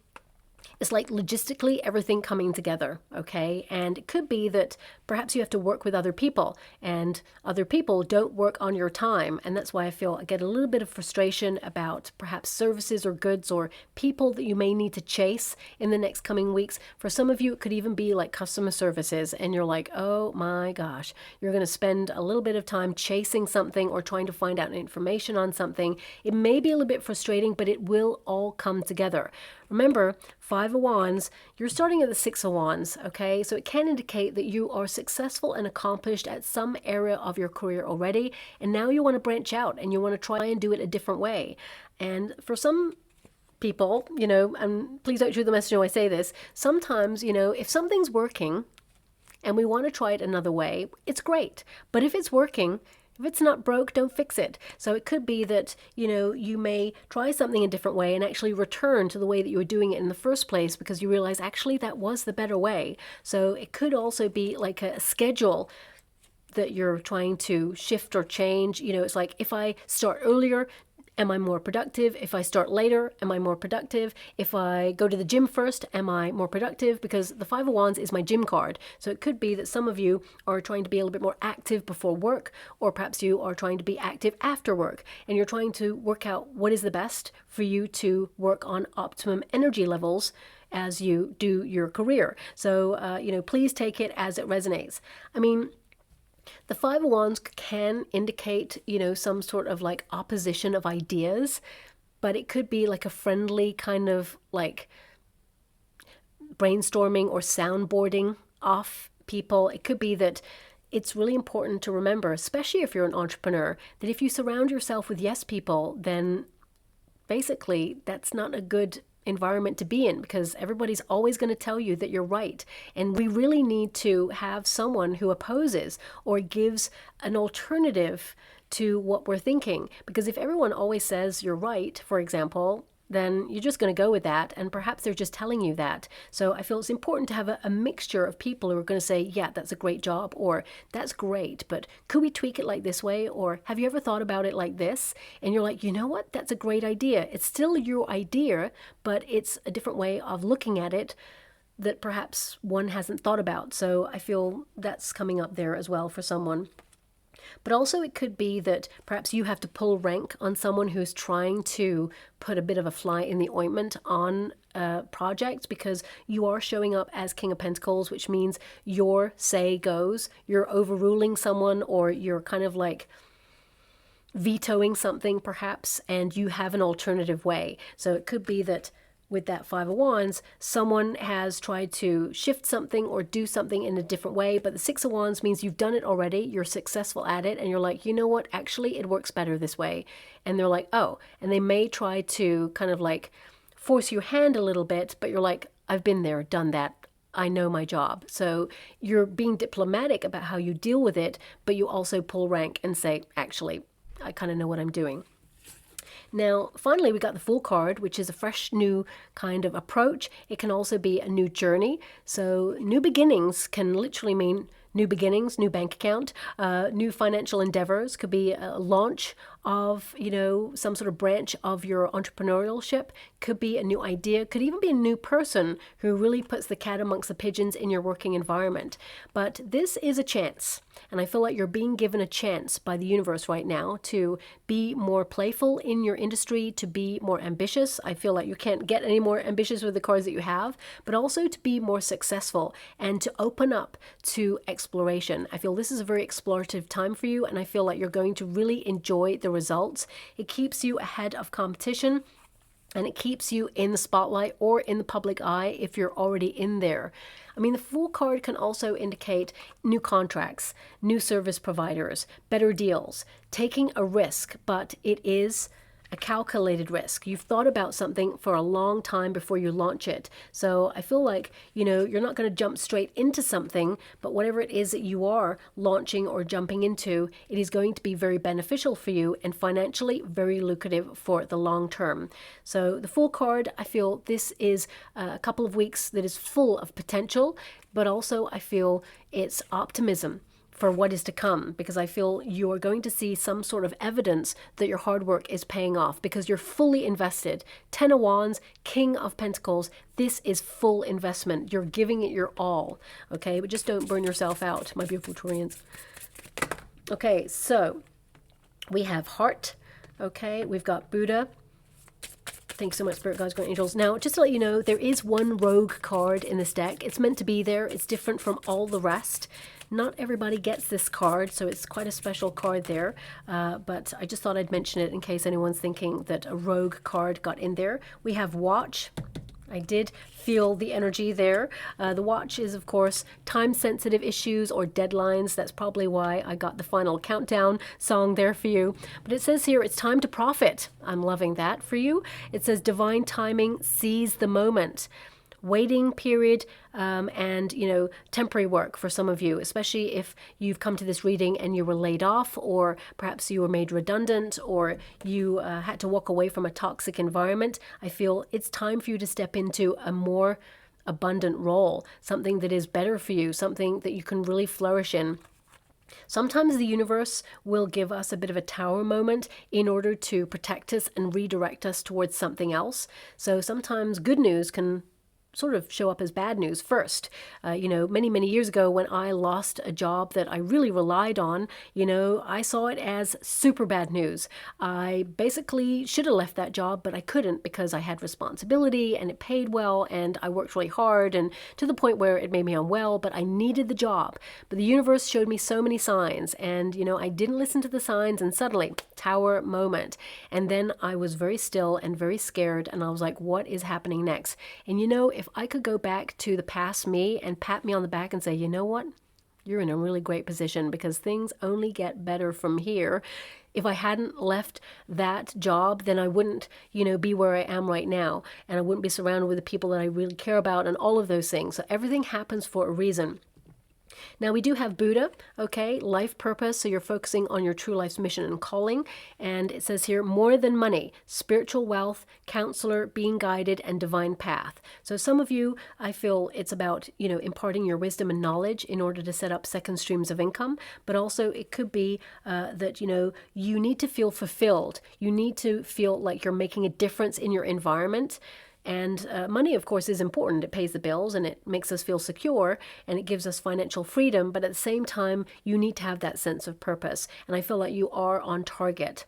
it's like logistically everything coming together, okay? And it could be that perhaps you have to work with other people and other people don't work on your time. And that's why I feel I get a little bit of frustration about perhaps services or goods or people that you may need to chase in the next coming weeks. For some of you, it could even be like customer services and you're like, oh my gosh, you're going to spend a little bit of time chasing something or trying to find out information on something. It may be a little bit frustrating, but it will all come together. Remember, 5 of Wands, you're starting at the 6 of Wands, okay? So it can indicate that you are successful and accomplished at some area of your career already, and now you want to branch out and you want to try and do it a different way. And for some people, you know, and please don't shoot the messenger when I say this, sometimes, you know, if something's working and we want to try it another way, it's great. But if it's working, if it's not broke, don't fix it. So it could be that, you know, you may try something a different way and actually return to the way that you were doing it in the first place because you realize actually that was the better way. So it could also be like a schedule that you're trying to shift or change. You know, it's like if I start earlier, am I more productive? If I start later, am I more productive? If I go to the gym first, am I more productive? Because the 5 of Wands is my gym card. So it could be that some of you are trying to be a little bit more active before work, or perhaps you are trying to be active after work, and you're trying to work out what is the best for you to work on optimum energy levels as you do your career. So, you know, please take it as it resonates. I mean, the 5 of Wands can indicate, you know, some sort of like opposition of ideas, but it could be like a friendly kind of like brainstorming or soundboarding off people. It could be that it's really important to remember, especially if you're an entrepreneur, that if you surround yourself with yes people, then basically that's not a good environment to be in because everybody's always going to tell you that you're right. And we really need to have someone who opposes or gives an alternative to what we're thinking. Because if everyone always says you're right, for example, then you're just going to go with that, and perhaps they're just telling you that. So I feel it's important to have a mixture of people who are going to say, yeah, that's a great job, or that's great, but could we tweak it like this way, or have you ever thought about it like this? And you're like, you know what, that's a great idea. It's still your idea, but it's a different way of looking at it that perhaps one hasn't thought about. So I feel that's coming up there as well for someone. But also it could be that perhaps you have to pull rank on someone who's trying to put a bit of a fly in the ointment on a project, because you are showing up as King of Pentacles, which means your say goes. You're overruling someone, or you're kind of like vetoing something perhaps, and you have an alternative way. So it could be that with that Five of Wands, someone has tried to shift something or do something in a different way, but the Six of Wands means you've done it already, you're successful at it, and you're like, you know what, actually it works better this way. And they're like, oh, and they may try to kind of like force your hand a little bit, but you're like, I've been there, done that, I know my job. So you're being diplomatic about how you deal with it, but you also pull rank and say, actually, I kind of know what I'm doing. Now, finally, we got the Fool card, which is a fresh new kind of approach. It can also be a new journey. So new beginnings can literally mean new beginnings, new bank account, new financial endeavors. Could be a launch of, you know, some sort of branch of your entrepreneurship. Could be a new idea. Could even be a new person who really puts the cat amongst the pigeons in your working environment. But this is a chance. And I feel like you're being given a chance by the universe right now to be more playful in your industry, to be more ambitious. I feel like you can't get any more ambitious with the cards that you have, but also to be more successful and to open up to exploration. I feel this is a very explorative time for you, and I feel like you're going to really enjoy the results. It keeps you ahead of competition, and it keeps you in the spotlight or in the public eye if you're already in there. I mean, the Fool card can also indicate new contracts, new service providers, better deals, taking a risk, but it is a calculated risk. You've thought about something for a long time before you launch it. So I feel like, you know, you're not going to jump straight into something, but whatever it is that you are launching or jumping into, it is going to be very beneficial for you and financially very lucrative for the long term. So the Fool card, I feel this is a couple of weeks that is full of potential, but also I feel it's optimism for what is to come, because I feel you are going to see some sort of evidence that your hard work is paying off because you're fully invested. Ten of Wands, King of Pentacles, this is full investment. You're giving it your all, okay? But just don't burn yourself out, my beautiful Taurians. Okay, so we have Heart, okay? We've got Buddha. Thanks so much, Spirit Guides, Guardian Angels. Now, just to let you know, there is one rogue card in this deck. It's meant to be there. It's different from all the rest. Not everybody gets this card, so it's quite a special card there. But I just thought I'd mention it in case anyone's thinking that a rogue card got in there. We have Watch. I did feel the energy there. The Watch is, of course, time-sensitive issues or deadlines. That's probably why I got the final countdown song there for you. But it says here, it's time to profit. I'm loving that for you. It says divine timing, seize the moment. Waiting period and, you know, temporary work for some of you, especially if you've come to this reading and you were laid off, or perhaps you were made redundant, or you had to walk away from a toxic environment. I feel it's time for you to step into a more abundant role, something that is better for you, something that you can really flourish in. Sometimes the universe will give us a bit of a tower moment in order to protect us and redirect us towards something else. So sometimes good news can sort of show up as bad news first. You know, many years ago when I lost a job that I really relied on, you know, I saw it as super bad news. I basically should have left that job, but I couldn't because I had responsibility and it paid well and I worked really hard, and to the point where it made me unwell, but I needed the job. But the universe showed me so many signs, and, you know, I didn't listen to the signs, and suddenly, tower moment. And then I was very still and very scared, and I was like, what is happening next? And, you know, if I could go back to the past me and pat me on the back and say, you know what, you're in a really great position because things only get better from here. If I hadn't left that job, then I wouldn't, you know, be where I am right now, and I wouldn't be surrounded with the people that I really care about and all of those things. So everything happens for a reason. Now we do have Buddha, okay, life purpose, so you're focusing on your true life's mission and calling, and it says here, more than money, spiritual wealth, counselor, being guided, and divine path. So some of you, I feel it's about, you know, imparting your wisdom and knowledge in order to set up second streams of income, but also it could be that, you know, you need to feel fulfilled. You need to feel like you're making a difference in your environment. And money, of course, is important. It pays the bills and it makes us feel secure and it gives us financial freedom. But at the same time, you need to have that sense of purpose. And I feel like you are on target.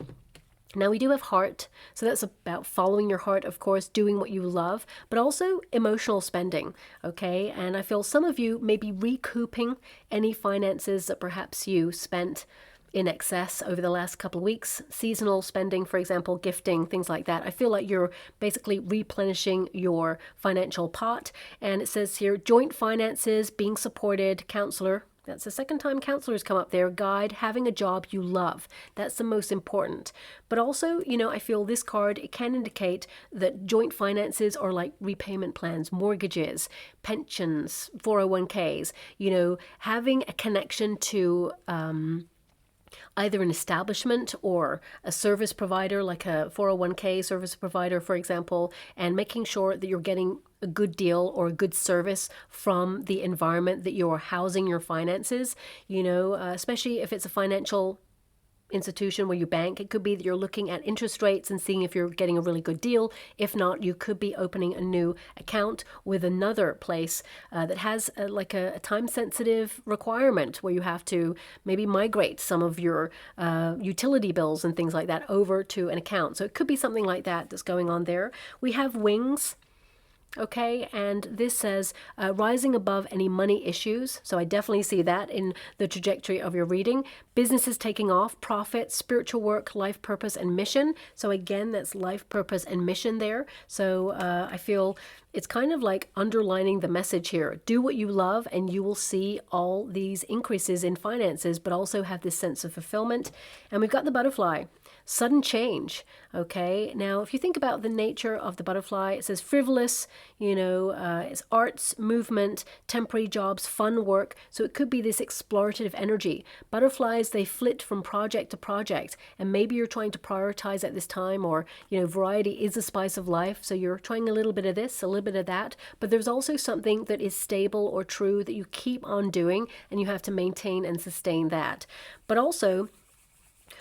Now we do have heart, so that's about following your heart, of course, doing what you love, but also emotional spending, okay? And I feel some of you may be recouping any finances that perhaps you spent in excess over the last couple of weeks. Seasonal spending, for example, gifting, things like that. I feel like you're basically replenishing your financial pot. And it says here, joint finances, being supported, counselor. That's the second time counselors come up there. Guide, having a job you love. That's the most important. But also, you know, I feel this card, it can indicate that joint finances are like repayment plans, mortgages, pensions, 401ks, you know, having a connection to either an establishment or a service provider, like a 401k service provider, for example, and making sure that you're getting a good deal or a good service from the environment that you're housing your finances, you know, especially if it's a financial institution where you bank. It could be that you're looking at interest rates and seeing if you're getting a really good deal. If not, you could be opening a new account with another place that has like a time-sensitive requirement where you have to maybe migrate some of your utility bills and things like that over to an account. So it could be something like that that's going on there. We have wings. Okay, and this says rising above any money issues. So I definitely see that in the trajectory of your reading. Businesses taking off, profit, spiritual work, life purpose, and mission. So again, that's life purpose and mission there. So I feel it's kind of like underlining the message here. Do what you love and you will see all these increases in finances, but also have this sense of fulfillment. And we've got the butterfly. Sudden change, okay? Now, if you think about the nature of the butterfly, it says frivolous, you know, it's arts, movement, temporary jobs, fun work. So it could be this explorative energy. Butterflies, they flit from project to project, and maybe you're trying to prioritize at this time, or, you know, variety is the spice of life. So you're trying a little bit of this, a little bit of that, but there's also something that is stable or true that you keep on doing, and you have to maintain and sustain that. But also,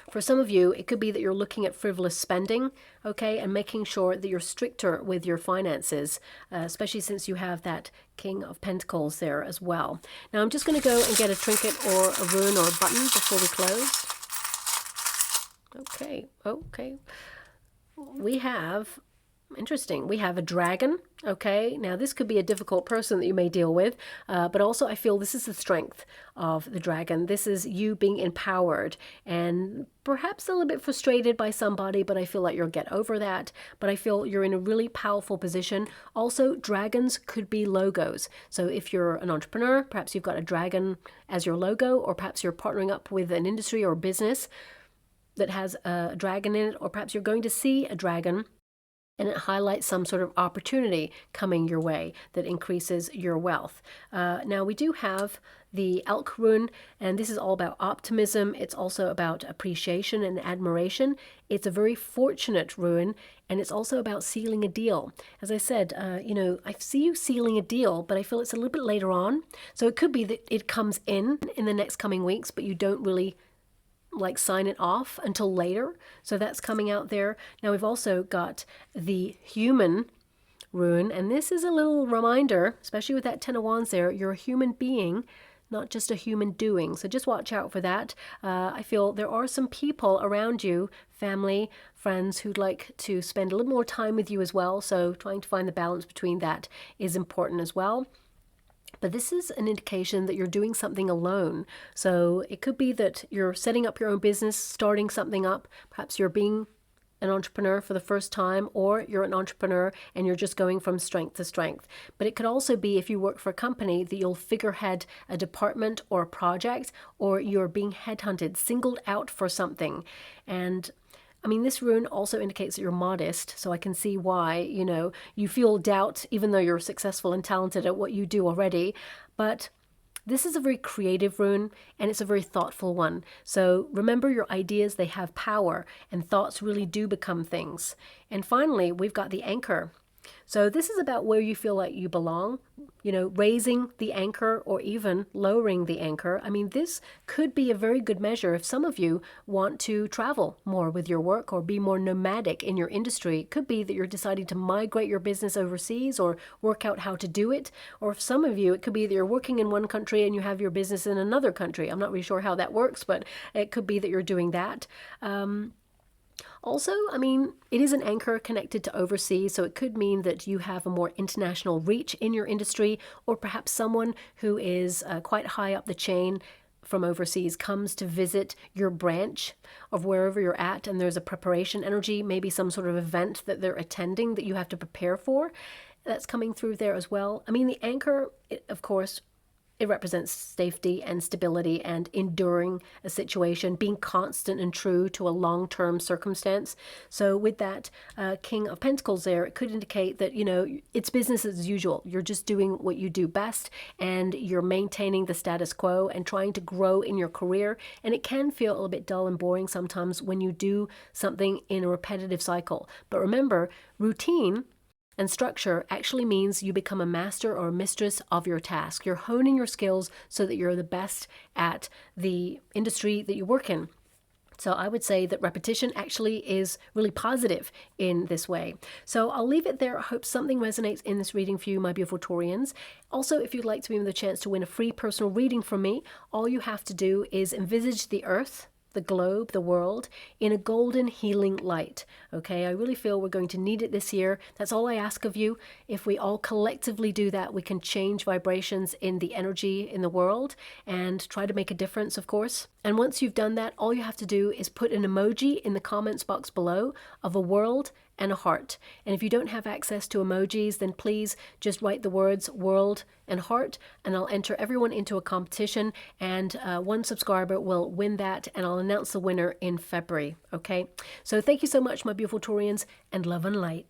for some of you, it could be that you're looking at frivolous spending, okay, and making sure that you're stricter with your finances, especially since you have that King of Pentacles there as well. Now, I'm just going to go and get a trinket or a rune or a button before we close. Okay. We have... Interesting. We have a dragon. Okay. Now this could be a difficult person that you may deal with, but also I feel this is the strength of the dragon. This is you being empowered and perhaps a little bit frustrated by somebody, but I feel like you'll get over that. But I feel you're in a really powerful position. Also, dragons could be logos. So if you're an entrepreneur, perhaps you've got a dragon as your logo, or perhaps you're partnering up with an industry or business that has a dragon in it, or perhaps you're going to see a dragon and it highlights some sort of opportunity coming your way that increases your wealth. Now we do have the elk rune, and this is all about optimism. It's also about appreciation and admiration. It's a very fortunate rune, and it's also about sealing a deal. As I said, you know, I see you sealing a deal, but I feel it's a little bit later on. So it could be that it comes in the next coming weeks, but you don't really like sign it off until later. So that's coming out there. Now we've also got the human rune, and this is a little reminder, especially with that 10 of Wands there, you're a human being, not just a human doing. So just watch out for that. I feel there are some people around you, family, friends, who'd like to spend a little more time with you as well. So trying to find the balance between that is important as well. But this is an indication that you're doing something alone. So it could be that you're setting up your own business, starting something up. Perhaps you're being an entrepreneur for the first time, or you're an entrepreneur and you're just going from strength to strength. But it could also be, if you work for a company, that you'll figurehead a department or a project, or you're being headhunted, singled out for something. And I mean, this rune also indicates that you're modest, so I can see why, you know, you feel doubt even though you're successful and talented at what you do already. But this is a very creative rune, and it's a very thoughtful one. So remember, your ideas, they have power, and thoughts really do become things. And finally, we've got the anchor. So this is about where you feel like you belong, you know, raising the anchor or even lowering the anchor. I mean, this could be a very good measure if some of you want to travel more with your work or be more nomadic in your industry. It could be that you're deciding to migrate your business overseas or work out how to do it. Or if some of you, it could be that you're working in one country and you have your business in another country. I'm not really sure how that works, but it could be that you're doing that. Also, I mean, it is an anchor connected to overseas, so it could mean that you have a more international reach in your industry, or perhaps someone who is quite high up the chain from overseas comes to visit your branch of wherever you're at, and there's a preparation energy, maybe some sort of event that they're attending that you have to prepare for. That's coming through there as well. I mean, the anchor, of course, it represents safety and stability and enduring a situation, being constant and true to a long-term circumstance. So with that King of Pentacles there, it could indicate that, you know, it's business as usual. You're just doing what you do best and you're maintaining the status quo and trying to grow in your career. And it can feel a little bit dull and boring sometimes when you do something in a repetitive cycle. But remember, routine and structure actually means you become a master or a mistress of your task. You're honing your skills so that you're the best at the industry that you work in. So I would say that repetition actually is really positive in this way. So I'll leave it there. I hope something resonates in this reading for you, my beautiful Taurians. Also, if you'd like to be with a chance to win a free personal reading from me, all you have to do is envisage the earth, the globe, the world, in a golden healing light. Okay, I really feel we're going to need it this year. That's all I ask of you. If we all collectively do that, we can change vibrations in the energy in the world and try to make a difference, of course. And once you've done that, all you have to do is put an emoji in the comments box below of a world and a heart. And if you don't have access to emojis, then please just write the words world and heart, and I'll enter everyone into a competition, and one subscriber will win that, and I'll announce the winner in February. Okay, so thank you so much, my beautiful Taurians, and love and light.